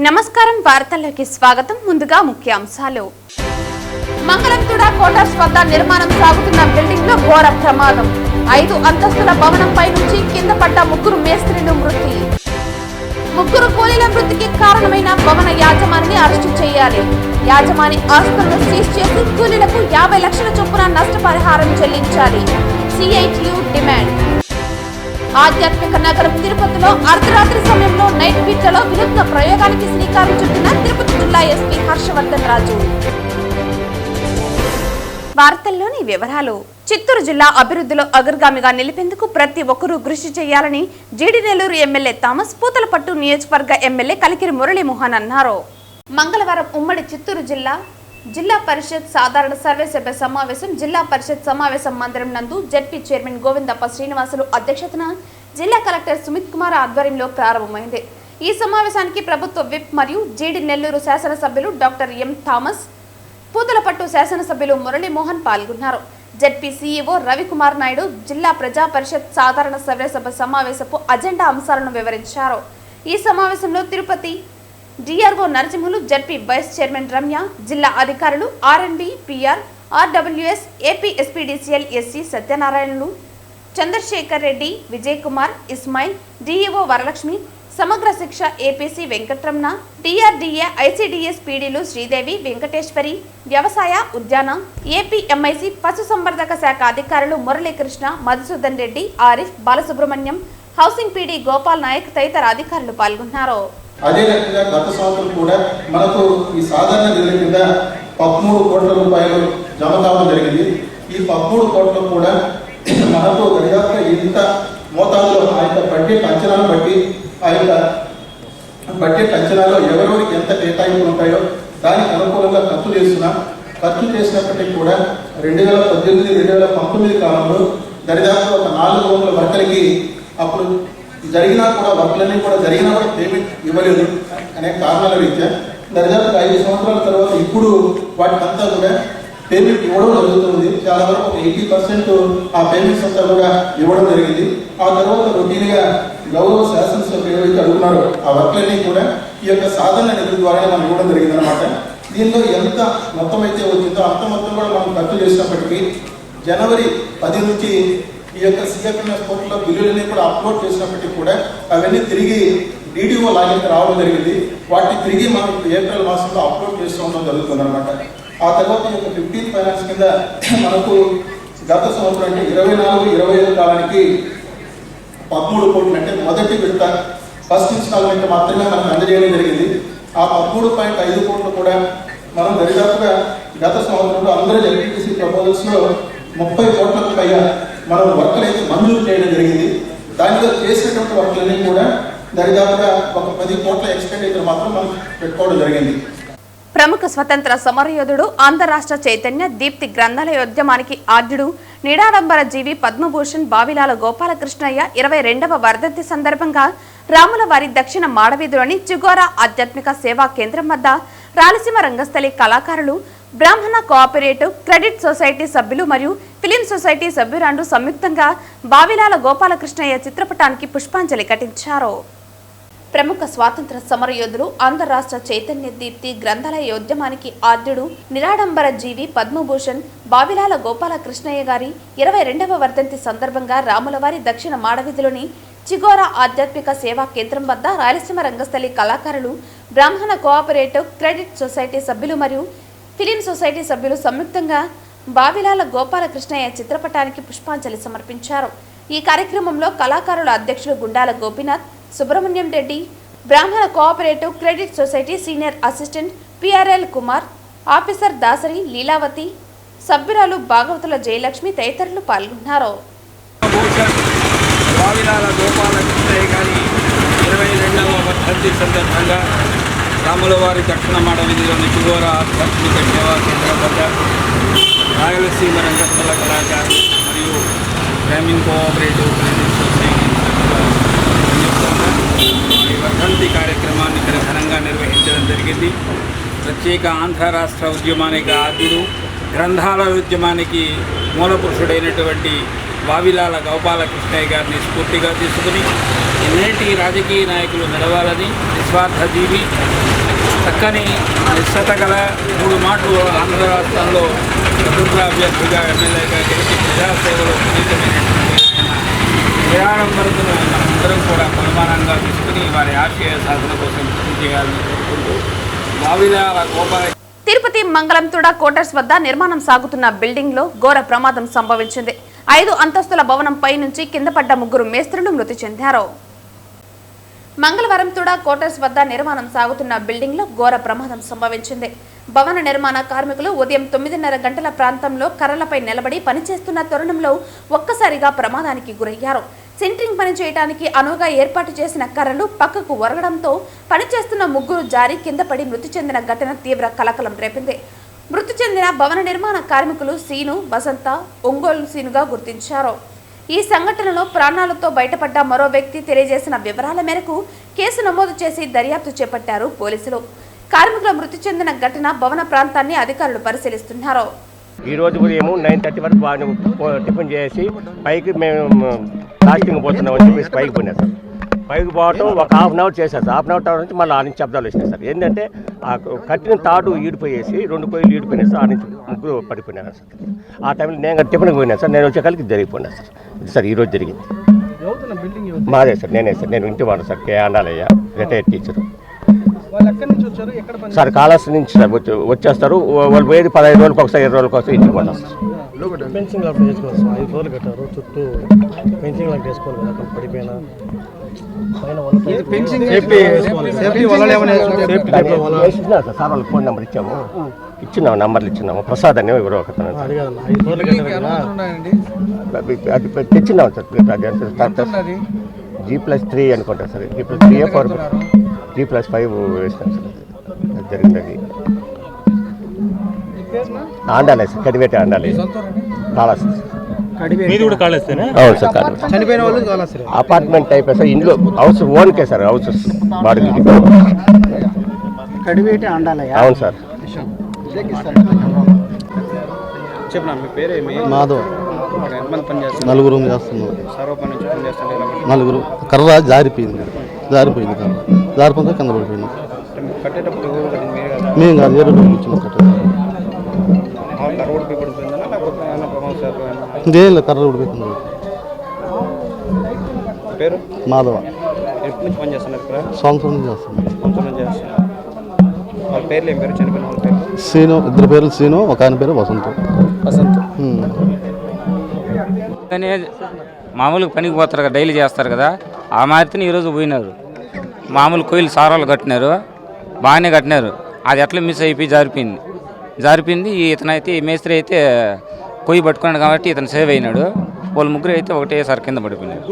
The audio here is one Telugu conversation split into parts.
నమస్కారం వార్తల్లోకి స్వాగతం. ముందుగా ముఖ్యాంశాలు. మంగళంతుడ కోటర్స్ వద్ద నిర్మాణం సాగుతున్న బిల్డింగ్ లో ఘోర ప్రమాదం. 5 అంతస్తుల భవనంపై నుంచి కింద పడ్డ 3 మేస్త్రీలు మృతి. 3 కూలీల మృతికి కారణమైన భవన యాజమానిని అరెస్టు చేయాలి. యాజమాని ఆస్తులను సీజ్ చేసి కూలీలకు 50 లక్షల చొప్పున నష్టపరిహారం చెల్లించాలి. CITU demand. ఆధ్యాత్మిక నగరం తిరుపతిలో అర్ధరాత్రి సమయంలో నైట్ బీట్లలో వినూత్న ప్రయోగానికి శ్రీకారం చుట్టిన తిరుపతి జిల్లా ఎస్పీ హర్షవర్ధన్ రాజు. వార్తల్లోని వివరాలు. చిత్తూరు జిల్లా అభివృద్ధిలో అగ్రగామిగా నిలిపేందుకు ప్రతి ఒక్కరూ కృషి చేయాలని జీడి నెల్లూరు ఎమ్మెల్యే థామస్, పూతలపట్టు నియోజకవర్గ ఎమ్మెల్యే కలికిరి మురళీమోహన్ అన్నారు. మంగళవారం ఉమ్మడి చిత్తూరు జిల్లా పరిషత్ సాధారణ సర్వసభ్య సమావేశం జిల్లా పరిషత్ సమావేశం మందిరం నందు జెడ్పీ చైర్మన్ గోవిందప్ప శ్రీనివాసులు అధ్యక్షతన జిల్లా కలెక్టర్ సుమిత్ కుమార్ ఆధ్వర్యంలో ప్రారంభమైంది. ఈ సమావేశానికి ప్రభుత్వ విప్ మరియు జీడి నెల్లూరు శాసనసభ్యులు డాక్టర్ ఎం థామస్, పూతలపట్టు శాసనసభ్యులు మురళీమోహన్ పాల్గొన్నారు. జెడ్పీ సీఈఓ రవికుమార్ నాయుడు జిల్లా ప్రజా పరిషత్ సాధారణ సర్వసభ సమావేశపు అజెండా అంశాలను వివరించారు. ఈ సమావేశంలో Tirupati DRO Narasimhulu, ZP vice chairman Ramya, జిల్లా అధికారులు R and B, PR, RWS, AP SPDCL SE సత్యనారాయణలు, Chandrashekar Reddy, Vijay Kumar, Ismail, DEO Varalakshmi, Samagra Shiksha APC Venkataramana, TRDA, ICDS పీడీలు శ్రీదేవి, వెంకటేశ్వరి, వ్యవసాయ, ఉద్యాన, ఏపీ ఎంఐసి, పశుసంవర్ధక శాఖ అధికారులు మురళీకృష్ణ, మధుసూదన్ రెడ్డి, ఆరిఫ్, బాలసుబ్రహ్మణ్యం, హౌసింగ్ పీడీ గోపాల్ నాయక్ తదితర అధికారులు పాల్గొన్నారు. అదే రకంగా గత సంవత్సరం కూడా మనకు ఈ సాధారణ నిధుల కింద 13 కోట్ల రూపాయలు జమ కావడం జరిగింది. ఈ 13 కోట్లు కూడా మనకు దరిదాపుగా ఇంత మోతాదులో ఆ యొక్క బడ్జెట్ అంచనాలు బట్టి ఆ యొక్క బడ్జెట్ అంచనాలో ఎవరెవరికి ఎంత కేటాయింపులు ఉంటాయో దానికి అనుకూలంగా ఖర్చు చేసినప్పటికీ కూడా 2018-2019 కాలంలో దరిదాపు ఒక 400 వర్కర్లకి అప్పుడు జరిగినా కూడా వర్క్లన్నీ కూడా జరిగినా కూడా పేమెంట్ ఇవ్వలేదు అనే కారణాల రీత్యా దరిదాపు 5 సంవత్సరాల తర్వాత ఇప్పుడు వాటికంతా కూడా పేమెంట్ ఇవ్వడం జరుగుతుంది. చాలా వరకు ఒక 80% ఆ పేమెంట్స్ అంతా కూడా ఇవ్వడం జరిగింది. ఆ తర్వాత రొటీన్గా గౌరవ శాసనసభ్యులు ఏవైతే అడుగున్నారో ఆ వర్క్లన్నీ కూడా ఈ యొక్క సాధారణ నిధుల ద్వారానే మనం ఇవ్వడం జరిగింది అనమాట. దీనిలో ఎంత మొత్తం అయితే వచ్చిందో అంత మొత్తం కూడా మనం ఖర్చు చేసినప్పటికీ జనవరి 10 నుంచి ఈ యొక్క సిఎఫ్ఎంఎస్ పోర్టల్లో బిల్లులన్నీ కూడా అప్లోడ్ చేసినప్పటికీ కూడా అవన్నీ తిరిగి డిడిఓ లాగిన్కి రావడం జరిగింది. వాటిని తిరిగి మనం ఏప్రిల్ మాసంలో అప్లోడ్ చేస్తూ ఉండడం జరుగుతుంది అనమాట. ఆ తర్వాత ఈ యొక్క 15 ఫైనాన్స్ కింద మనకు గత సంవత్సరం అంటే 24-25 కాలానికి 13 కోట్లు అంటే మొదటి విడత ఫస్ట్ ఇన్స్టాల్మెంట్ మాత్రమే మనకు అందజేయడం జరిగింది. ఆ 13.5 కోట్లు కూడా మనం దరిదాపుగా గత సంవత్సరంలో అందరూ ఎల్పిటిసి ప్రపోజల్స్లో 30 కోట్లకు పైగా మనం వర్క్లు అయితే మంజూరు చేయడం జరిగింది. దానిలో చేసినటువంటి వర్క్లన్నీ కూడా దరిదాపుగా ఒక 10 కోట్ల ఎక్స్పెండిచర్ మాత్రం మనం పెట్టుకోవడం జరిగింది. ప్రముఖ స్వతంత్ర సమరయోధుడు, ఆంధ్రరాష్ట్ర చైతన్య దీప్తి గ్రంథాలయోద్యమానికి ఆద్యుడు, నిడాడంబర జీవి పద్మభూషణ్ బావిలాల గోపాలకృష్ణయ్య 22వ వర్ధంతి సందర్భంగా రాములవారి దక్షిణ మాడవీధిలోని చిగోరా ఆధ్యాత్మిక సేవా కేంద్రం వద్ద రాయలసీమ రంగస్థలి కళాకారులు, బ్రాహ్మణ కోఆపరేటివ్ క్రెడిట్ సొసైటీ సభ్యులు మరియు ఫిలిం సొసైటీ సభ్యురాండ్రు సంయుక్తంగా బావిలాల గోపాలకృష్ణయ్య చిత్రపటానికి పుష్పాంజలి ఘటించారు. ప్రముఖ స్వాతంత్ర సమరయోధులు, ఆంధ్రరాష్ట్ర చైతన్య దీప్తి గ్రంథాలయోద్యమానికి ఆద్యుడు, నిరాడంబర జీవి పద్మభూషణ్ బావిలాల గోపాలకృష్ణయ్య గారి 22వ వర్ధంతి సందర్భంగా రాములవారి దక్షిణ మాడవీధిలోని చిగోరా ఆధ్యాత్మిక సేవా కేంద్రం వద్ద రాయలసీమ రంగస్థలి కళాకారులు, బ్రాహ్మణ కోఆపరేటివ్ క్రెడిట్ సొసైటీ సభ్యులు మరియు ఫిలిం సొసైటీ సభ్యులు సంయుక్తంగా బావిలాల గోపాలకృష్ణయ్య చిత్రపటానికి పుష్పాంజలి సమర్పించారు. ఈ కార్యక్రమంలో కళాకారుల అధ్యక్షులు Gundala Gopinath, Subrahmanyam Reddy, Brahmana cooperative credit society senior assistant PRL Kumar, officer Dasari Leelavathi, సభ్యురాలు భాగవతుల జయలక్ష్మి తదితరులు పాల్గొన్నారు. రాములవారి దక్షిణ మాడవీధిలోని చిగోరా ఆధ్యాత్మిక సేవా కేంద్రం వద్ద రాయలసీమ రంగస్థల కళాకారులు మరియు గ్రామీణ కోఆపరేటివ్ క్రెడిట్ సొసైటీ ఈ వర్ధంతి కార్యక్రమాన్ని ఇక్కడ ఘనంగా నిర్వహించడం జరిగింది. ప్రత్యేక ఆంధ్ర రాష్ట్ర ఉద్యమానికి ఆద్యుడు, గ్రంథాల ఉద్యమానికి మూలపురుషుడైనటువంటి వావిలాల గోపాలకృష్ణయ్య గారిని స్ఫూర్తిగా తీసుకుని నేటి రాజకీయ నాయకులు నడవాలని నిస్వార్థ జీవి చక్కని నిశ్చత గల 3 మాటలు ఆంధ్ర రాష్ట్రంలో స్వతంత్ర అభ్యర్థిగా ఎమ్మెల్యేగా గెలిచి ప్రజాసేవలో విజేతమైనటువంటి ప్రయాణం వరకు అందరం కూడా పరిమాణంగా తీసుకుని వారి ఆశయ సాధన కోసం కృషి చేయాలని కోరుకుంటూ వావిలాల గోపాల తిరుపతి మంగళంతుడ కోటర్స్ వద్ద నిర్మాణం సాగుతున్న బిల్డింగ్ లో ఘోర ప్రమాదం సంభవించింది. 5 అంతస్తుల భవనంపై నుంచి కింద పడ్డ 3 మేస్త్రులు మృతి చెందారు. మంగళవారం తుడ కోటర్స్ వద్ద నిర్మాణం సాగుతున్న బిల్డింగ్ లో ఘోర ప్రమాదం సంభవించింది. భవన నిర్మాణ కార్మికులు ఉదయం 9:30 గంటల ప్రాంతంలో కర్రలపై నిలబడి పనిచేస్తున్న తరుణంలో ఒక్కసారిగా ప్రమాదానికి గురయ్యారు. సెంట్రింగ్ పని చేయడానికి అనువుగా ఏర్పాటు చేసిన కర్రలు పక్కకు ఒరగడంతో పనిచేస్తున్న 3 జారి కింద పడి మృతి చెందిన ఘటన తీవ్ర కలకలం రేపింది. మృతి చెందిన భవన నిర్మాణ కార్మికులు సీను, వసంత, ఒంగోలు సీనుగా గుర్తించారు. ఈ సంఘటనలో ప్రాణాలతో బయటపడ్డ మరో వ్యక్తి తెలియజేసిన వివరాల మేరకు కేసు నమోదు చేసి దర్యాప్తు చేపట్టారు పోలీసులు. కార్మికుల మృతి చెందిన ఘటన భవన ప్రాంతాన్ని అధికారులు పరిశీలిస్తున్నారు. ఈ రోజు ఉదయం 9:30 వరకు బాగా టిఫిన్ చేసి పైకి మేము లాస్టింగ్ పోతున్నామని చెప్పేసి పైకి పోయినా సార్. పైకి పోవటం ఒక హాఫ్ అన్ అవర్ చేశారు సార్. హాఫ్ అన్ అవర్ నుంచి మళ్ళీ 6 శబ్దాలు వచ్చినాయి సార్. ఏంటంటే ఆ కట్టిన తాడు ఈడిపోయేసి 2 పొయ్యిలు ఈడిపోయినాయి సార్. 3 పడిపోయినారు సార్. ఆ టైంలో నేను టిఫిన్కి పోయినా సార్. నేను వచ్చేకాలకి జరిగిపోయినా సార్. ఇది సార్ ఈరోజు జరిగింది. మాదే సార్, నేనే సార్. నేను ఇంటి వాడు సార్. కే ఆండాలయ్య, రిటైర్డ్ టీచరు సార్. కాళహస్తి నుంచి సార్ వచ్చేస్తారు. వాళ్ళు పోయేది 15 రోజులకు ఒకసారి, 20 రోజులకు ఒకసారి ఇంటికి పోతారు సార్. ఫెన్సింగ్ లాంటి వేసుకోవాలి సార్. 5 ఫ్లోర్లు కట్టారు, చుట్టూ ఫెన్సింగ్ లాంటి వేసుకోవాలి కదా. అక్కడ పడిపోయినా సార్ వాళ్ళకి ఫోన్ నెంబర్ ఇచ్చినాము, నంబర్లు ఇచ్చినాము. ప్రసాద్ అని ఎవరో ఒక తెచ్చినాము సార్. G+3 అనుకుంటా సార్. G+3 4 G+5 వేసినాం సార్. జరిగింది అది. ఆండాలే సార్, కడివేట ఆండాలి, కాళహస్తి. అవును సార్, చనిపోయిన వాళ్ళు అపార్ట్మెంట్ టైప్ సార్. ఇంట్లో హౌస్ ఓన్కే సార్. హౌస్ బాడీ కడివేట ఆండాలయ్య. అవును సార్. చెప్పనా మీ పేరేమి? మాధవ్. ఎంతమంది పని చేస్తున్నారు? 4 చేస్తున్నాం. సర్వపని నుంచి పని చేస్తున్నారు. 4 కర్ర జారిపోయింది కర్ర. జారిపోతే కింద పడిపోయింది. కట్టేటప్పుడు మేము కాదు, వేరే కూర్చున్నాం కట్టే. కర్ర ఊడిపోయి పడిపోయిందా లేకపోతే ఏమైనా ప్రమాదం? ఇంకేం లేదు, కర్ర ఊడిపోయింది. పేరు? మాధవ. ఎప్పటి నుంచి పని చేస్తున్నారు ఇక్కడ? సంవత్సరం నుంచి చేస్తున్నాం. సంవత్సరం నుంచి చేస్తున్నారు. వాళ్ళ పేర్లు ఏం పేరు? చనిపోయిన వాళ్ళ పేరు? సీను. 2 పేర్లు సీను, ఒక ఆయన పేరు వసంత్. మామూలుగా పనికి పోతారు కదా, డైలీ చేస్తారు కదా. ఆ మాదిరిని ఈరోజు పోయినారు. మామూలు కొయ్యలు సారాలు కట్టినారు, బాగానే కట్టినారు. అది ఎట్లా మిస్ అయిపోయి జారిపోయింది. ఇతనైతే ఈ మేస్త్రి అయితే కొయ్యి పట్టుకున్నాడు కాబట్టి ఇతను సేవ్ అయినాడు. వాళ్ళు 3 అయితే ఒకటేసారి కింద పడిపోయినారు.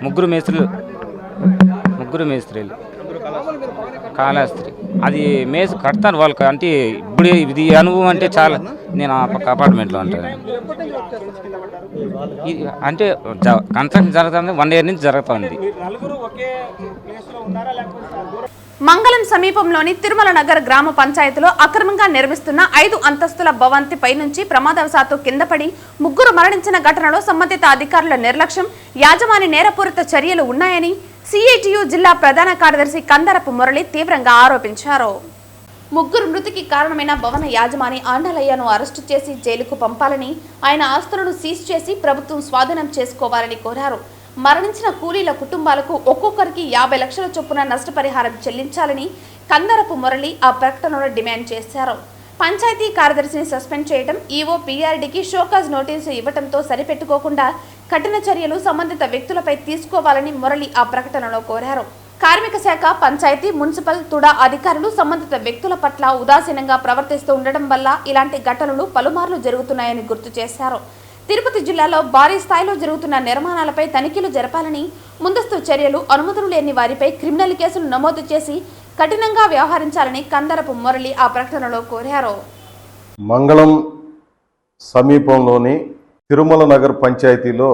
3 మేస్త్రీలు. 3 మేస్త్రీలు కాళహస్తి. అది మేస్ కడతాను వాళ్ళకి. అంటే ఇప్పుడు ఇది అనుభవం అంటే చాలా. నేను ఆ పక్క అపార్ట్మెంట్లో ఉంటాను. అంటే కన్స్ట్రక్షన్ జరుగుతుంది, 1 ఇయర్ నుంచి జరుగుతుంది. మంగళం సమీపంలోని తిరుమల నగర్ గ్రామ పంచాయతీలో అక్రమంగా నిర్మిస్తున్న 5 అంతస్తుల భవంతి పై నుంచి ప్రమాదవశాత్తు కింద పడి 3 మరణించిన ఘటనలో సంబంధిత అధికారుల నిర్లక్ష్యం, యాజమాని నేరపూరిత చర్యలు ఉన్నాయని సిఐటియు జిల్లా ప్రధాన కార్యదర్శి కందరపు మురళి తీవ్రంగా ఆరోపించారు. 3 మృతికి కారణమైన భవన యాజమాని ఆండాలయ్యను అరెస్టు చేసి జైలుకు పంపాలని, ఆయన ఆస్తులను సీజ్ చేసి ప్రభుత్వం స్వాధీనం చేసుకోవాలని కోరారు. మరణించిన కూలీల కుటుంబాలకు ఒక్కొక్కరికి 50 లక్షల చొప్పున నష్టపరిహారం చెల్లించాలని కందరపు మురళి ఆ ప్రకటనలో డిమాండ్ చేశారు. పంచాయతీ కార్యదర్శిని సస్పెండ్ చేయడం, ఈవో పీఆర్డీకి షోకాజ్ నోటీసు ఇవ్వడంతో సరిపెట్టుకోకుండా కఠిన చర్యలు సంబంధిత వ్యక్తులపై తీసుకోవాలని మురళి ఆ ప్రకటనలో కోరారు. కార్మిక శాఖ, పంచాయతీ, మున్సిపల్, తుడా అధికారులు సంబంధిత వ్యక్తుల పట్ల ఉదాసీనంగా ప్రవర్తిస్తూ ఉండడం వల్ల ఇలాంటి ఘటనలు పలుమార్లు జరుగుతున్నాయని గుర్తు చేశారు. తిరుపతి జిల్లాలో భారీ స్థాయిలో జరుగుతున్న నిర్మాణాలపై తనిఖీలు జరపాలని, ముందస్తు చర్యలు, అనుమతులు లేని వారిపై క్రిమినల్ కేసులు నమోదు చేసి కఠినంగా వ్యవహరించాలని కందరపు మురళి ఆ ప్రకటనలో కోరారు. మంగళం సమీపంలోని తిరుమల నగర్ పంచాయతీలో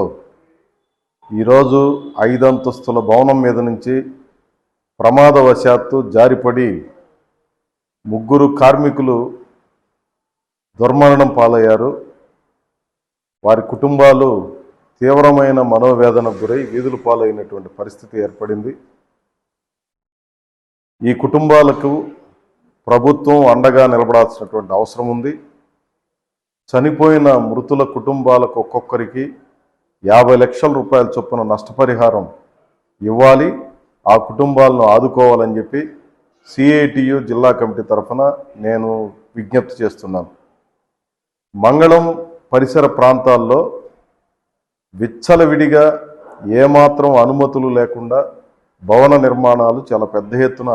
ఈరోజు 5 అంతస్తుల భవనం మీద నుంచి ప్రమాదవశాత్తు జారిపడి 3 కార్మికులు దుర్మరణం పాలయ్యారు. వారి కుటుంబాలు తీవ్రమైన మనోవేదనకు గురై వీధుల పాలైనటువంటి పరిస్థితి ఏర్పడింది. ఈ కుటుంబాలకు ప్రభుత్వం అండగా నిలబడాల్సినటువంటి అవసరం ఉంది. చనిపోయిన మృతుల కుటుంబాలకు ఒక్కొక్కరికి 50 లక్షల రూపాయల చొప్పున నష్టపరిహారం ఇవ్వాలి, ఆ కుటుంబాలను ఆదుకోవాలని చెప్పి సిఐటియు జిల్లా కమిటీ తరఫున నేను విజ్ఞప్తి చేస్తున్నాను. మంగళం పరిసర ప్రాంతాల్లో విచ్చలవిడిగా ఏమాత్రం అనుమతులు లేకుండా భవన నిర్మాణాలు చాలా పెద్ద ఎత్తున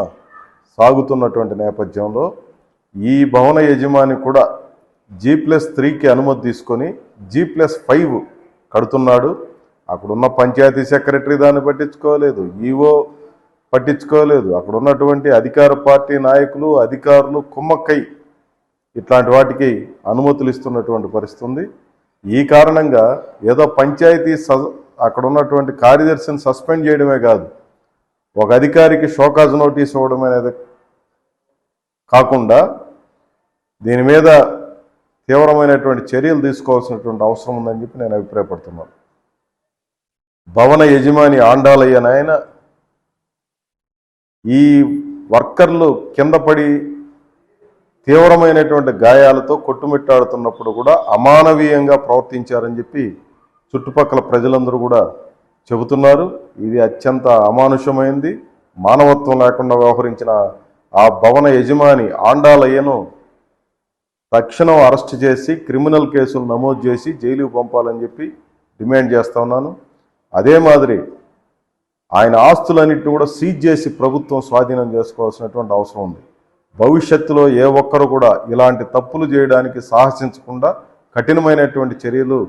సాగుతున్నటువంటి నేపథ్యంలో ఈ భవన యజమాని కూడా G+3కి అనుమతి తీసుకొని G+5 కడుతున్నాడు. అక్కడున్న పంచాయతీ సెక్రటరీ దాన్ని పట్టించుకోలేదు, ఈవో పట్టించుకోలేదు, అక్కడ ఉన్నటువంటి అధికార పార్టీ నాయకులు అధికారులు కుమ్మక్కై ఇట్లాంటి వాటికి అనుమతులు ఇస్తున్నటువంటి పరిస్థితి ఉంది. ఈ కారణంగా ఏదో పంచాయతీ అక్కడ ఉన్నటువంటి కార్యదర్శిని సస్పెండ్ చేయడమే కాదు, ఒక అధికారికి షోకాజ్ నోటీస్ ఇవ్వడం అనేది కాకుండా దీని మీద తీవ్రమైనటువంటి చర్యలు తీసుకోవాల్సినటువంటి అవసరం ఉందని చెప్పి నేను అభిప్రాయపడుతున్నాను. భవన యజమాని ఆండాలయ్య నాయన ఈ వర్కర్లు కింద పడి తీవ్రమైనటువంటి గాయాలతో కొట్టుమిట్టాడుతున్నప్పుడు కూడా అమానవీయంగా ప్రవర్తించారని చెప్పి చుట్టుపక్కల ప్రజలందరూ కూడా చెబుతున్నారు. ఇది అత్యంత అమానుషమైంది, మానవత్వం లేకుండా వ్యవహరించిన ఆ భవన యజమాని ఆండాలయ్యను తక్షణం అరెస్ట్ చేసి క్రిమినల్ కేసులు నమోదు చేసి జైలుకు పంపాలని చెప్పి డిమాండ్ చేస్తా ఉన్నాను. అదే మాదిరి ఆయన ఆస్తులన్నింటినీ కూడా సీజ్ చేసి ప్రభుత్వం స్వాధీనం చేసుకోవాల్సినటువంటి అవసరం ఉంది. భవిష్యత్తులో ఏ ఒక్కరు కూడా ఇలాంటి తప్పులు చేయడానికి సాహసించకుండా కఠినమైనటువంటి చర్యలు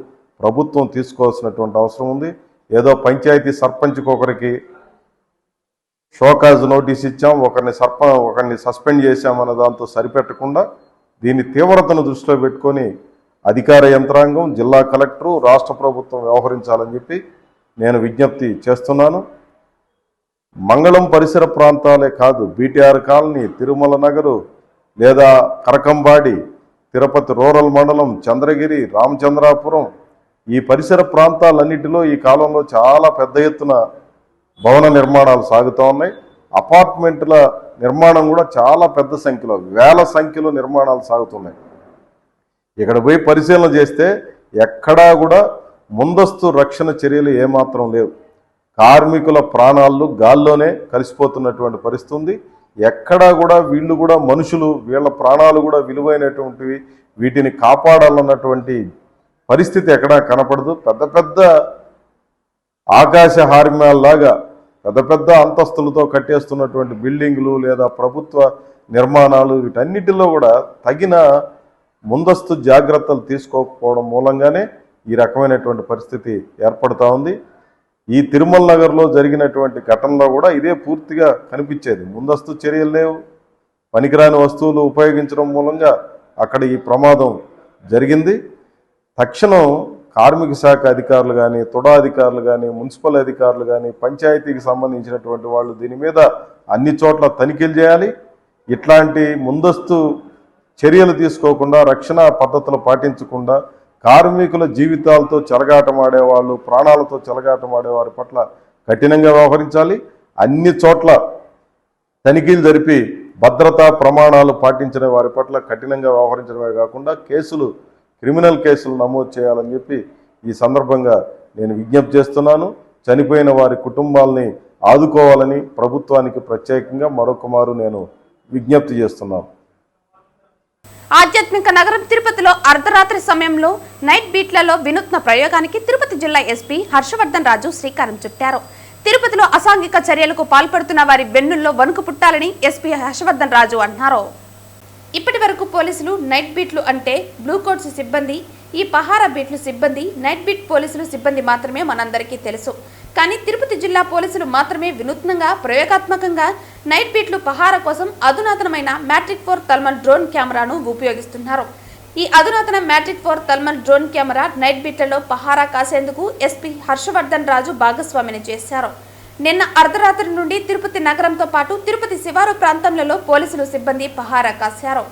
ప్రభుత్వం తీసుకోవాల్సినటువంటి అవసరం ఉంది. ఏదో పంచాయతీ సర్పంచ్కి ఒకరికి షోకాజ్ నోటీస్ ఇచ్చాం, ఒకరిని సస్పెండ్ చేశామన్న దాంతో సరిపెట్టకుండా దీని తీవ్రతను దృష్టిలో పెట్టుకొని అధికార యంత్రాంగం, జిల్లా కలెక్టరు, రాష్ట్ర ప్రభుత్వం వ్యవహరించాలని చెప్పి నేను విజ్ఞప్తి చేస్తున్నాను. మంగళం పరిసర ప్రాంతాలే కాదు, బీటీఆర్ కాలనీ, తిరుమల నగరు లేదా కరకంబాడి, తిరుపతి రూరల్ మండలం, చంద్రగిరి, రామచంద్రాపురం ఈ పరిసర ప్రాంతాలన్నిటిలో ఈ కాలంలో చాలా పెద్ద ఎత్తున భవన నిర్మాణాలు సాగుతూ ఉన్నాయి. అపార్ట్మెంట్ల నిర్మాణం కూడా చాలా పెద్ద సంఖ్యలో, వేల సంఖ్యలో నిర్మాణాలు సాగుతున్నాయి. ఇక్కడ పోయి పరిశీలన చేస్తే ఎక్కడా కూడా ముందస్తు రక్షణ చర్యలు ఏమాత్రం లేవు. కార్మికుల ప్రాణాలు గాల్లోనే కలిసిపోతున్నటువంటి పరిస్థితి ఉంది. ఎక్కడా కూడా వీళ్ళు కూడా మనుషులు, వీళ్ళ ప్రాణాలు కూడా విలువైనటువంటివి, వీటిని కాపాడాలన్నటువంటి పరిస్థితి ఎక్కడా కనపడదు. పెద్ద పెద్ద ఆకాశ హార్మ్యాల్లాగా పెద్ద పెద్ద అంతస్తులతో కట్టేస్తున్నటువంటి బిల్డింగులు లేదా ప్రభుత్వ నిర్మాణాలు వీటన్నిటిలో కూడా తగిన ముందస్తు జాగ్రత్తలు తీసుకోకపోవడం మూలంగానే ఈ రకమైనటువంటి పరిస్థితి ఏర్పడుతూ ఉంది. ఈ తిరుమల నగర్లో జరిగినటువంటి ఘటనలో కూడా ఇదే పూర్తిగా కనిపించేది. ముందస్తు చర్యలు లేవు, పనికిరాని వస్తువులు ఉపయోగించడం మూలంగా అక్కడ ఈ ప్రమాదం జరిగింది. తక్షణం కార్మిక శాఖ అధికారులు కానీ, తుడా అధికారులు కానీ, మున్సిపల్ అధికారులు కానీ, పంచాయతీకి సంబంధించినటువంటి వాళ్ళు దీని మీద అన్ని చోట్ల తనిఖీలు చేయాలి. ఇట్లాంటి ముందస్తు చర్యలు తీసుకోకుండా, రక్షణ పద్ధతులు పాటించకుండా కార్మికుల జీవితాలతో చెలగాటమాడేవాళ్ళు, ప్రాణాలతో చెలగాటమాడేవారి పట్ల కఠినంగా వ్యవహరించాలి. అన్ని చోట్ల తనిఖీలు జరిపి భద్రతా ప్రమాణాలు పాటించిన వారి పట్ల కఠినంగా వ్యవహరించడమే కాకుండా క్రిమినల్ కేసులు నమోదు చేయాలని చెప్పి ఈ సందర్భంగా నేను విజ్ఞప్తి చేస్తున్నాను. చనిపోయిన వారి కుటుంబాలని ఆదుకోవాలని ప్రభుత్వానికి ప్రత్యేకంగా మరొకమారు నేను విజ్ఞప్తి చేస్తున్నాను. ఆధ్యాత్మిక నగరం తిరుపతిలో అర్ధరాత్రి సమయంలో నైట్ బీట్లలో వినూత్న ప్రయోగానికి తిరుపతి జిల్లా ఎస్పీ హర్షవర్ధన్ రాజు శ్రీకారం చుట్టారు. తిరుపతిలో అసాంఘిక చర్యలకు పాల్పడుతున్న వారి వెన్నుల్లో వణుకు పుట్టాలని ఎస్పీ హర్షవర్ధన్ రాజు అన్నారు. ఇప్పటి వరకు పోలీసులు నైట్ బీట్లు అంటే బ్లూ కోట్స్ సిబ్బంది, ఈ పహారా బీట్లు సిబ్బంది, నైట్ బీట్ పోలీసులు సిబ్బంది మాత్రమే మనందరికీ తెలుసు. కానీ తిరుపతి జిల్లా పోలీసులు మాత్రమే వినూత్నంగా, ప్రయోగాత్మకంగా నైట్ బీట్లు పహారా కోసం అధునాతనమైన మ్యాట్రిక్ 4 థర్మల్ డ్రోన్ కెమెరాను ఉపయోగిస్తున్నారు. ఈ అధునాతన Matrice 4 thermal drone camera night బీట్లలో పహారా కాసేందుకు ఎస్పీ హర్షవర్ధన్ రాజు భాగస్వామిని చేశారు. నిన్న అర్ధరాత్రి నుండి తిరుపతి నగరంతో పాటు తిరుపతి శివారు ప్రాంతంలో పోలీసులు సిబ్బంది పహారా కాశారు.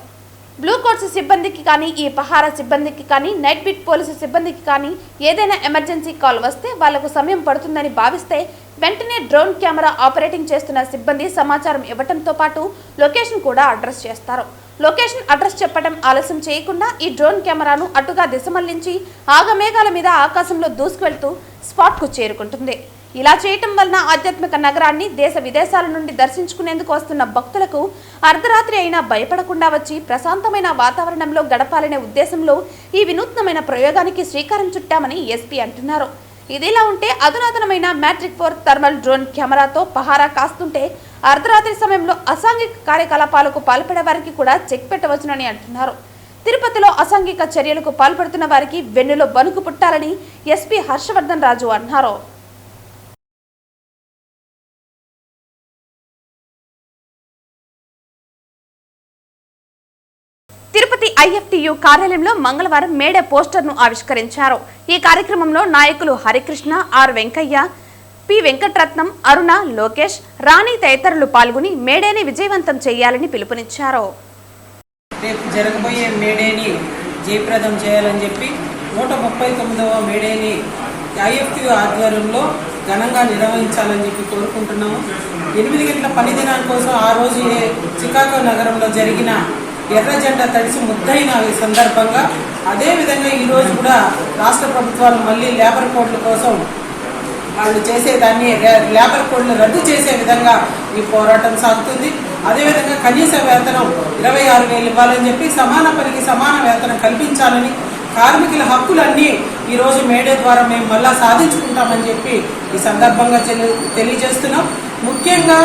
బ్లూ కోట్స్ సిబ్బందికి కానీ ఈ పహారా సిబ్బందికి కానీ నైట్ బిట్ పోలీసు సిబ్బందికి కానీ ఏదైనా ఎమర్జెన్సీ కాల్ వస్తే వాళ్లకు సమయం పడుతుందని భావిస్తే వెంటనే డ్రోన్ కెమెరా ఆపరేటింగ్ చేస్తున్న సిబ్బంది సమాచారం ఇవ్వడంతో పాటు లొకేషన్ కూడా అడ్రస్ చేస్తారు. లొకేషన్ అడ్రస్ చెప్పడం ఆలస్యం చేయకుండా ఈ డ్రోన్ కెమెరాను అటుగా దిశ మళ్లించి ఆగమేఘాల మీద ఆకాశంలో దూసుకువెళ్తూ స్పాట్కు చేరుకుంటుంది. ఇలా చేయటం వలన ఆధ్యాత్మిక నగరాన్ని దేశ విదేశాల నుండి దర్శించుకునేందుకు వస్తున్న భక్తులకు అర్ధరాత్రి అయినా భయపడకుండా వచ్చి ప్రశాంతమైన వాతావరణంలో గడపాలనే ఉద్దేశంలో ఈ వినూత్నమైన ప్రయోగానికి శ్రీకారం చుట్టామని ఎస్పీ అంటున్నారు. ఇదిలా ఉంటే అధునాతనమైన మ్యాట్రిక్ 4 థర్మల్ డ్రోన్ కెమెరాతో పహారా కాస్తుంటే అర్ధరాత్రి సమయంలో అసాంఘిక కార్యకలాపాలకు పాల్పడే వారికి కూడా చెక్ పెట్టవచ్చునని అంటున్నారు. తిరుపతిలో అసాంఘిక చర్యలకు పాల్పడుతున్న వారికి వెన్నులో బనుకు పుట్టాలని ఎస్పీ హర్షవర్ధన్ రాజు అన్నారు. తిరుపతి ఐఎఫ్టియు కార్యాలయంలో మంగళవారం మేడే పోస్టర్ను ఆవిష్కరించారు. ఈ కార్యక్రమంలో నాయకులు హరికృష్ణ, ఆర్ వెంకయ్య, పి వెంకటరత్నం, అరుణ, లోకేష్, రాణి తదితరులు పాల్గొని మేడేని విజయవంతం చేయాలని పిలుపునిచ్చారు. రేపు జరగబోయే మేడేని జయప్రదం చేయాలని చెప్పి 139వ మేడేని ఐఎఫ్టియు ఆధ్వర్యంలో ఘనంగా నిర్వహించాలని చెప్పి కోరుకుంటున్నాము. 8 గంటల పని దినాల కోసం ఆ రోజు చికాగో నగరంలో జరిగిన ఎర్ర జెండా తడిసి ముద్దైన సందర్భంగా అదేవిధంగా ఈరోజు కూడా రాష్ట్ర ప్రభుత్వాలు మళ్ళీ లేబర్ కోడ్ల కోసం వాళ్ళు చేసేదాన్ని లేబర్ కోడ్లు రద్దు చేసే విధంగా ఈ పోరాటం సాగుతుంది. అదేవిధంగా కనీస వేతనం 26,000 ఇవ్వాలని చెప్పి సమాన పనికి సమాన వేతనం కల్పించాలని కార్మికుల హక్కులన్నీ ఈరోజు మేడే ద్వారా మేము మళ్ళా సాధించుకుంటామని చెప్పి ఈ సందర్భంగా తెలియజేస్తున్నాం. ముఖ్యంగా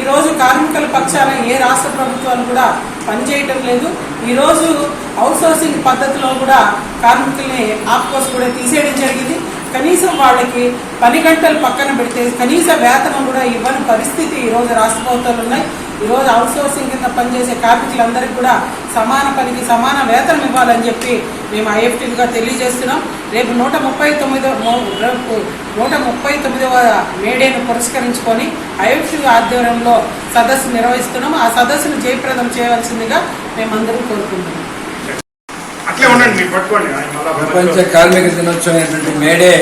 ఈరోజు కార్మికుల పక్షాన ఏ రాష్ట్ర ప్రభుత్వాలు కూడా పనిచేయటం లేదు. ఈరోజు అవుట్సోర్సింగ్ పద్ధతిలో కూడా కార్మికుల్ని ఆఫ్కోర్స్ కూడా తీసేయడం జరిగింది. కనీసం వాళ్ళకి పని గంటలు పక్కన పెడితే కనీస వేతనం కూడా ఇవ్వని పరిస్థితి ఈరోజు రాష్ట్ర ప్రభుత్వాలు ఉన్నాయి. ఈరోజు అవుట్సోర్సింగ్ కింద పనిచేసే కార్మికులందరికీ కూడా సమాన పనికి సమాన వేతనం ఇవ్వాలని చెప్పి మేము ఐఎఫ్టీగా తెలియజేస్తున్నాం. రేపు 139వ మేడేను పురస్కరించుకొని ఐఎఫ్టీ ఆధ్వర్యంలో సదస్సు నిర్వహిస్తున్నాం. ఆ సదస్సును జయప్రదం చేయవలసిందిగా మేమందరూ కోరుకుంటున్నాం. ప్రపంచ కార్మిక దినోత్సవం అయినటువంటి మేడే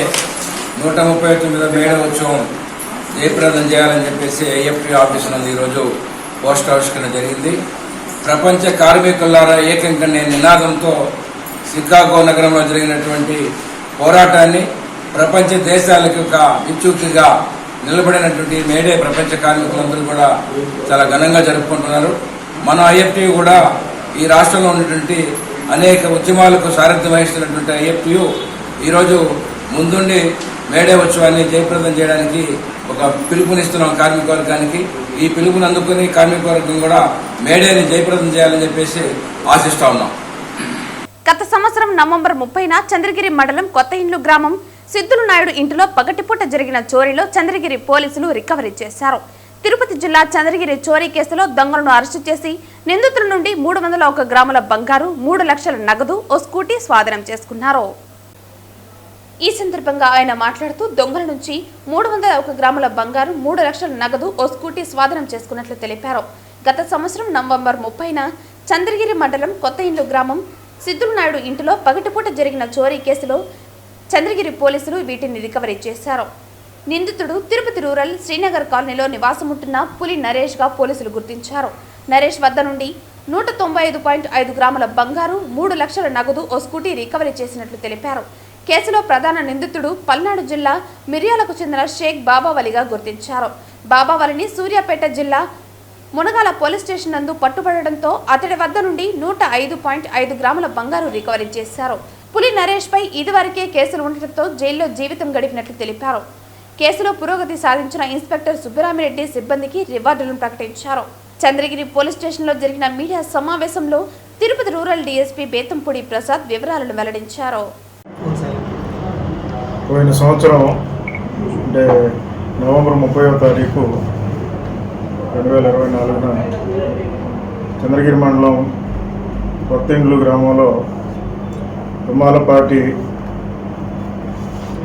139వ మేడే ఉత్సవం జయప్రదం చేయాలని చెప్పేసి ఐఎఫ్టీ ఆఫీస్ నుండి ఈరోజు పోస్టర్ ఆవిష్కరణ జరిగింది. ప్రపంచ కార్మికులారా ఏకంగా నినాదంతో చికాగో నగరంలో జరిగినటువంటి పోరాటాన్ని ప్రపంచ దేశాలకు ఒక విచ్చుక్తిగా నిలబడినటువంటి మేడే ప్రపంచ కార్మికులందరూ కూడా చాలా ఘనంగా జరుపుకుంటున్నారు. మన ఐఎఫ్టీ కూడా ఈ రాష్ట్రంలో ఉన్నటువంటి అనేక ఉద్యమాలకు సారథ్యం వహిస్తున్నటువంటి ఐఎఫ్టీయు ఈరోజు ముందుండి మేడే ఉత్సవాన్ని జయప్రదం చేయడానికి ఒక పిలుపునిస్తున్నాం కార్మికవర్గానికి. ఈ పిలుపుని అందుకుని కార్మికవర్గం కూడా మేడేని జయప్రదం చేయాలని చెప్పేసి ఆశిస్తా ఉన్నాం. గత సంవత్సరం నవంబర్ 30న చంద్రగిరి మండలం కొత్త ఇండ్లు గ్రామం సిద్ధులు నాయుడు ఇంటిలో పగటిపూట జరిగిన చోరీలో చంద్రగిరి పోలీసులు రికవరీ చేశారు. తిరుపతి జిల్లా చంద్రగిరి చోరీ కేసులో దొంగలను అరెస్టు చేసి నిందితుల నుండి 301 గ్రాముల బంగారు, 3 లక్షల నగదు, ఓ స్కూటీ స్వాధీనం చేసుకున్నారు. ఈ సందర్భంగా ఆయన మాట్లాడుతూ దొంగల నుంచి 301 గ్రాముల బంగారు, 3 లక్షల నగదు, ఓ స్కూటీ స్వాధీనం చేసుకున్నట్లు తెలిపారు. గత సంవత్సరం నవంబర్ 30న చంద్రగిరి మండలం కొత్త ఇండ్లు గ్రామం సిద్ధులు నాయుడు ఇంటిలో పగటిపూట జరిగిన చోరీ కేసులో చంద్రగిరి పోలీసులు వీటిని రికవరీ చేశారు. నిందితుడు తిరుపతి రూరల్ శ్రీనగర్ కాలనీలో నివాసముంటున్న పులి నరేష్ గా పోలీసులు గుర్తించారు. నరేష్ వద్ద నుండి 195.5 గ్రాముల బంగారు, 3 లక్షల నగదు, ఓ స్కూటీ రికవరీ చేసినట్లు తెలిపారు. కేసులో ప్రధాన నిందితుడు పల్నాడు జిల్లా మిర్యాలకు చెందిన షేక్ బాబావలిగా గుర్తించారు. బాబావలిని సూర్యాపేట జిల్లా మునగాల పోలీస్ స్టేషన్ నందు పట్టుబడడంతో అతడి వద్ద నుండి 105.5 గ్రాముల బంగారు రికవరీ చేశారు. పులి నరేష్ పై ఇదివరకే కేసులు ఉండటంతో జైల్లో జీవితం గడిపినట్లు తెలిపారు. కేసులో పురోగతి సాధించిన ఇన్స్పెక్టర్ సుబ్బరామిరెడ్డి సిబ్బందికి రివార్డులను ప్రకటించారు. చంద్రగిరి పోలీస్ స్టేషన్లో జరిగిన మీడియా సమావేశంలో తిరుపతి రూరల్ డీఎస్పీ బేతంపూడి ప్రసాద్ వివరాలను వెల్లడించారు. పోయిన సంవత్సరం అంటే నవంబర్ 30వ తారీఖు 2024న చంద్రగిరి మండలం కొత్తిండ్లు గ్రామంలో తుమ్మాలపాటి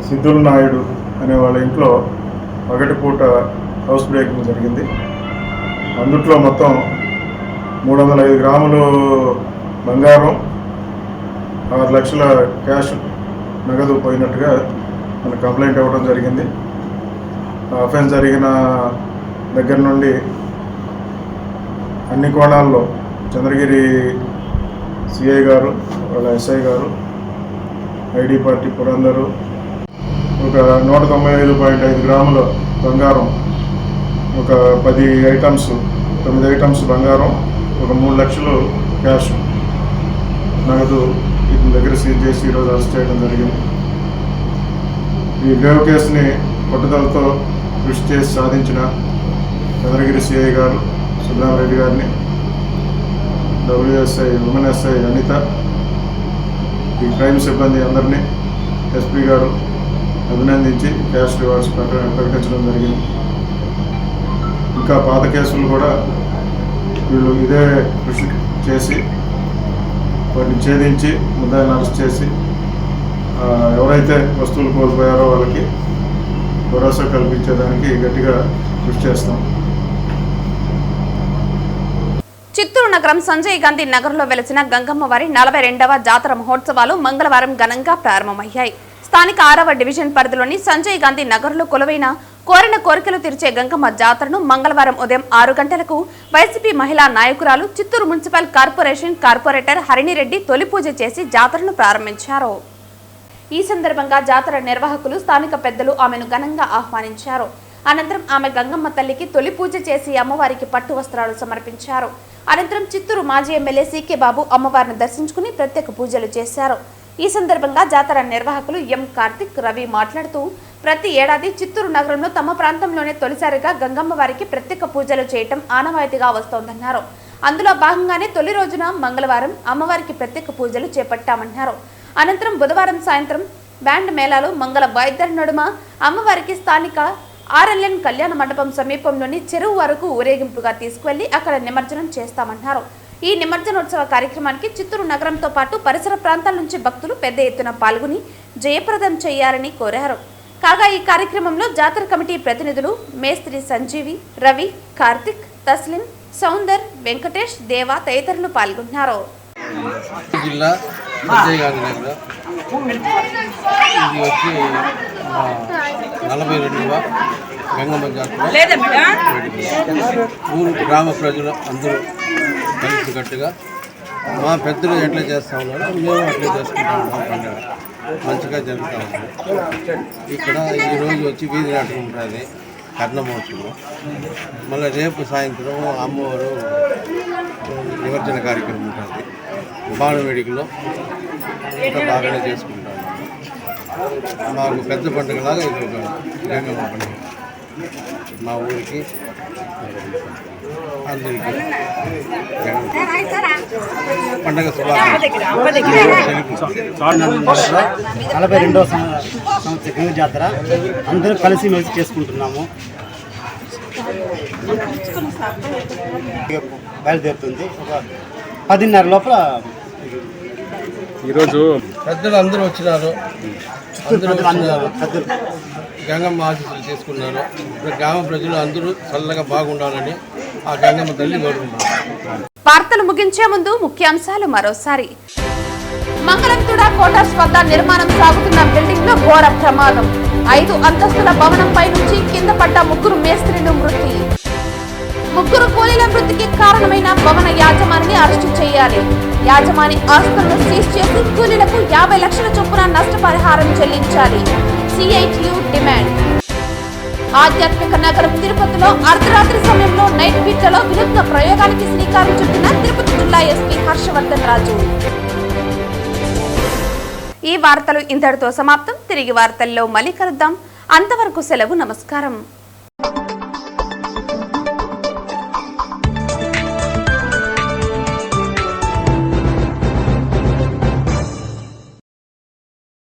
సిద్ధులు నాయుడు అనే వాళ్ళ ఇంట్లో పగటిపూట హౌస్ బ్రేకింగ్ జరిగింది. అందుట్లో మొత్తం 305 గ్రాములు బంగారం 6 లక్షల క్యాష్ నగదు పోయినట్టుగా మనకు కంప్లైంట్ ఇవ్వడం జరిగింది. అఫెన్స్ జరిగిన దగ్గర నుండి అన్ని కోణాల్లో చంద్రగిరి సిఐ గారు, వాళ్ళ ఎస్ఐ గారు, ఐడి పార్టీ పురందరు ఒక 195.5 గ్రాముల బంగారం, ఒక 9 ఐటమ్స్ బంగారం, ఒక 3 లక్షలు క్యాష్ నగదు ఇతని దగ్గర సీజ్ చేసి ఈరోజు అరెస్ట్ చేయడం జరిగింది. ఈ గ్రేవ్ కేసుని పట్టుదలతో కృషి చేసి సాధించిన చంద్రగిరి సిఐ గారు సుబ్రహ్మరెడ్డి గారిని, WSI ఉమెన్ SI అనిత, ఈ క్రైమ్ సిబ్బంది అందరినీ ఎస్పీ గారు అభినందించి క్యాష్ రివార్డ్స్ ప్రకటించడం జరిగింది. ఇంకా పాత కేసులు కూడా వీళ్ళు ఇదే కృషి చేసి వాటిని ఛేదించి ముద్దాయిలను అరెస్ట్ చేసి ఎవరైతే వస్తువులు కోల్పోయారో వాళ్ళకి భరోసా కల్పించేదానికి గట్టిగా కృషి చేస్తాం. చిత్తూరు నగరం సంజయ్ గాంధీ నగర్లో వెలిసిన గంగమ్మ వారి 42వ జాతర మహోత్సవాలు మంగళవారం ఘనంగా ప్రారంభమయ్యాయి. స్థానిక 6వ డివిజన్ పరిధిలోని సంజయ్ గాంధీ నగర్లో కొలువైన కోరిన కోరికలు తీర్చే గంగమ్మ జాతరను మంగళవారం ఉదయం 6 గంటలకు వైసీపీ మహిళా నాయకురాలు, చిత్తూరు మున్సిపల్ కార్పొరేషన్ కార్పొరేటర్ హరిణిరెడ్డి తొలి పూజ చేసి జాతరను ప్రారంభించారు. ఈ సందర్భంగా జాతర నిర్వాహకులు, స్థానిక పెద్దలు ఆమెను ఘనంగా ఆహ్వానించారు. అనంతరం ఆమె గంగమ్మ తల్లికి తొలి పూజ చేసి అమ్మవారికి పట్టు వస్త్రాలు సమర్పించారు. అనంతరం చిత్తూరు మాజీ ఎమ్మెల్యే సీకే బాబు అమ్మవారిని దర్శించుకుని ప్రత్యేక పూజలు చేశారు. ఈ సందర్భంగా జాతర నిర్వాహకులు ఎం కార్తిక్, రవి మాట్లాడుతూ ప్రతి ఏడాది చిత్తూరు నగరంలో తమ ప్రాంతంలోనే తొలిసారిగా గంగమ్మ వారికి ప్రత్యేక పూజలు చేయటం ఆనవాయితీగా వస్తోందన్నారు. అందులో భాగంగానే తొలి రోజున మంగళవారం అమ్మవారికి ప్రత్యేక పూజలు చేపట్టామన్నారు. అనంతరం బుధవారం సాయంత్రం బ్యాండ్ మేళాలు, మంగళ వాయిద్యాల నడుమ అమ్మవారికి స్థానిక RLN కళ్యాణ మండపం సమీపంలోని చెరువు వరకు ఊరేగింపుగా తీసుకువెళ్లి అక్కడ నిమజ్జనం చేస్తామన్నారు. ఈ నిమజ్జనోత్సవ కార్యక్రమానికి చిత్తూరు నగరంతో పాటు పరిసర ప్రాంతాల నుంచి భక్తులు పెద్ద ఎత్తున పాల్గొని జయప్రదం చేయాలని కోరారు. కాగా ఈ కార్యక్రమంలో జాతర కమిటీ ప్రతినిధులు మేస్త్రి సంజీవి, రవి, కార్తిక్, తస్లిం, సౌందర్, వెంకటేష్, దేవా తదితరులు పాల్గొన్నారు. జిల్లా సంజయ్ గాంధీ నగర్ ఇది వచ్చి 42వ గంగమ్మ జాతర. ఊరు గ్రామ ప్రజలు అందరూ కలిసికట్టుగా మా పెద్దలు ఎట్లా చేస్తూ ఉన్నారో మేము అట్లా చేసుకుంటా ఉన్నాం. పండుగ మంచిగా జరుగుతూ ఉంది. ఇక్కడ ఈరోజు వచ్చి వీధి నాటకం ఉంటుంది, కర్ణమోత్సవం. మళ్ళీ రేపు సాయంత్రం అమ్మవారు నిమజ్జన కార్యక్రమం ఉంటుంది. బాణవేడికలో ఇంకా బాగానే చేసుకుంటాము. మాకు పెద్ద పండుగలాగా ఇది ఒక గంగమ్మ పండుగ. మా ఊరికి అందరికీ పండుగ శుభాకాంక్షలు. 42వ సంవత్సరం జాతర అందరూ కలిసి మెలిసి చేసుకుంటున్నాము. బయలుదేరుతుంది ఒక 10:30 లోపల. ఈరోజు పెద్దలు అందరూ వచ్చినారు. గంగమ్మ ఆశీస్సులు చేసుకున్నారు. గ్రామ ప్రజలు అందరూ చల్లగా బాగుండాలని ఆ గంగమ్మ తల్లి కోరుకుంటున్నారు. వార్తలు ముగించే ముందు ముఖ్యాంశాలు మరోసారి. మంగళంతుడ కోటర్స్ వద్ద నిర్మాణం సాగుతున్న బిల్డింగ్ లో ఘోర ప్రమాదం. 5 అంతస్తుల భవనంపై నుంచి కింద పడ్డ 3 మేస్త్రీలు మృతి. 3 కూలీల మృతికి కారణమైన భవన యాజమానిని అరెస్టు చేయాలి. యాజమాని ఆస్తులను సీజ్ చేసి కూలీలకు 50 లక్షల చొప్పున నష్టపరిహారం చెల్లించాలి. CITU demand. ఆధ్యాత్మిక నగరం తిరుపతిలో అర్ధరాత్రి సమయంలో నైట్ బీట్లలో వినూత్న ప్రయోగానికి శ్రీకారం చుట్టిన తిరుపతి జిల్లా ఎస్పీ హర్షవర్ధన్ రాజు. ఈ వార్తలు ఇంతటితో సమాప్తం. తిరిగి వార్తల్లో మళ్ళీ కలుద్దాం. అంతవరకు సెలవు. నమస్కారం.